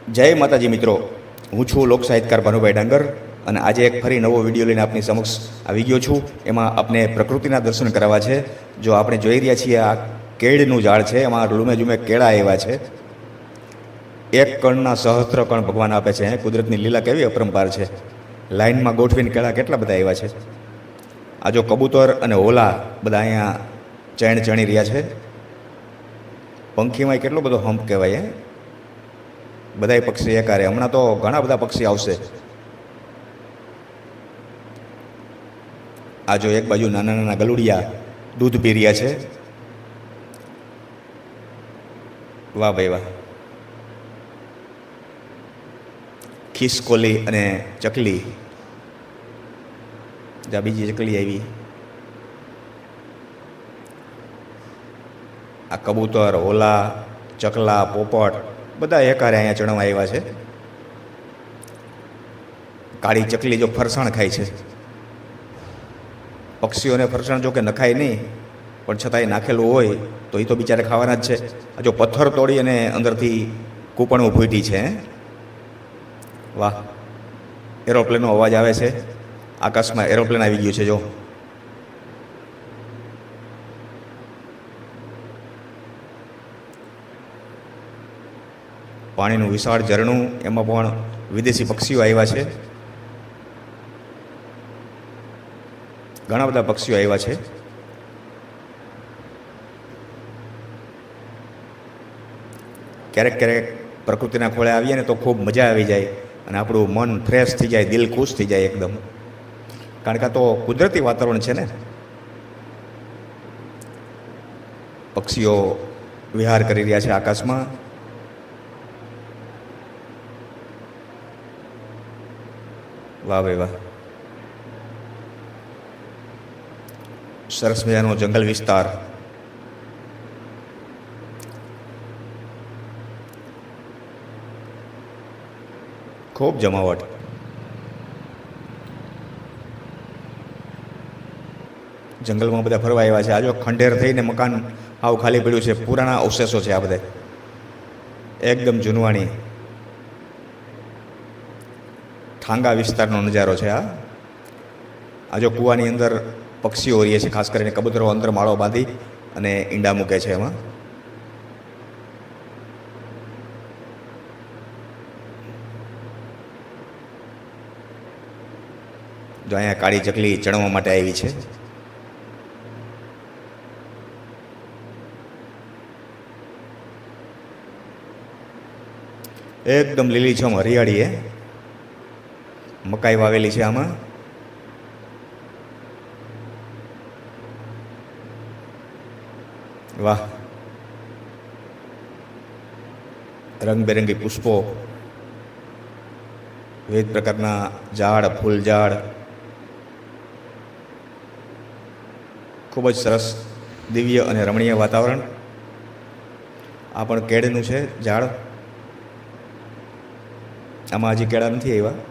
જય માતાજી મિત્રો, હું છું લોક સાહિત્યકાર ભાનુભાઈ ડાંગર અને આજે એક ફરી નવો વિડીયો લઈને આપની સમક્ષ આવી ગયો છું. એમાં આપણે પ્રકૃતિના દર્શન કરાવવા છે. જો આપણે જોઈ રહ્યા છીએ આ કેળનું ઝાડ છે, એમાં લૂમે ઝૂમે કેળા આવ્યા છે. એક કણના સહસ્ત્ર કણ ભગવાન આપે છે. કુદરતની લીલા કેવી અપરંપાર છે. લાઇનમાં ગોઠવીને કેળા કેટલા બધા આવ્યા છે. આ જો કબૂતર અને હોલા બધા અહીંયા ચણ ચણી રહ્યા છે. પંખીમાં કેટલો બધો હંપ કહેવાય. બધાય પક્ષી એકારે. હમણાં તો ઘણા બધા પક્ષી આવશે. આ જો એક બાજુ નાના નાના ગલુડિયા દૂધ પી રહ્યા છે. વાહ ભાઈ વાહ. ખિસકોલી અને ચકલી, જ્યાં બીજી ચકલી આવી. આ કબૂતર, હોલા, ચકલા, પોપટ બધા એકારે અહીંયા ચણવા આવ્યા છે. કાળી ચકલી જો ફરસાણ ખાય છે. પક્ષીઓને ફરસાણ જો કે નખાય નહીં, પણ છતાંય નાખેલું હોય તો એ તો બિચારે ખાવાના જ છે. આ જો પથ્થર તોડી અને અંદરથી કૂપણું ફૂટી છે. વાહ, એરોપ્લેનનો અવાજ આવે છે. આકાશમાં એરોપ્લેન આવી ગયું છે. જો પાણીનું વિશાળ ઝરણું, એમાં પણ વિદેશી પક્ષીઓ આવ્યા છે. ઘણા બધા પક્ષીઓ આવ્યા છે. ક્યારેક ક્યારેક પ્રકૃતિના ખોળે આવીએ ને તો ખૂબ મજા આવી જાય અને આપણું મન ફ્રેશ થઈ જાય, દિલ ખુશ થઈ જાય એકદમ. કારણ કે આ તો કુદરતી વાતાવરણ છે ને. પક્ષીઓ વિહાર કરી રહ્યા છે આકાશમાં. વાહ ભાઈ વાહ. સરસ મજાનો જંગલ વિસ્તાર. ખૂબ જમાવટ. જંગલમાં બધા ફરવા આવ્યા છે. આજો ખંડેર થઈને મકાન આવું ખાલી પડ્યું છે. પુરાણા અવશેષો છે આ બધા, એકદમ જૂનવાણી. ઠાંગા વિસ્તારનો નજારો છે આ. જો કૂવાની અંદર પક્ષીઓ રહીએ છે, ખાસ કરીને કબૂતરો અંદર માળો બાંધી અને ઈંડા મૂકે છે એમાં. જો અહીંયા કાળી ચકલી ચણવા માટે આવી છે. એકદમ લીલીછમ હરિયાળી. મકાઈ વાવેલી છે આમાં. વાહ, રંગબેરંગી પુષ્પો, વિવિધ પ્રકારના ઝાડ, ફૂલ ઝાડ. ખૂબ જ સરસ, દિવ્ય અને રમણીય વાતાવરણ. આ પણ કેળનું છે ઝાડ. આમાં હજી કેળા નથી આવ્યા.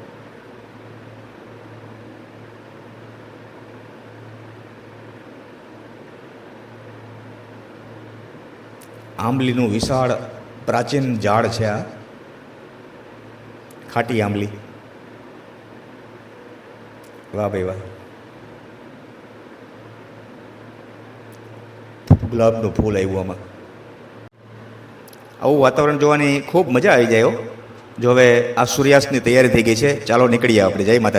આંબલીનું વિશાળ પ્રાચીન ઝાડ છે આ. ખાટી આંબલી. વાહ ભાઈ વાહ. ગુલાબનું ફૂલ આવ્યું આમાં. આવું વાતાવરણ જોવાની ખૂબ મજા આવી જાય. જો હવે આ સૂર્યાસ્તની તૈયારી થઈ ગઈ છે. ચાલો નીકળીએ આપણે. જય માતા.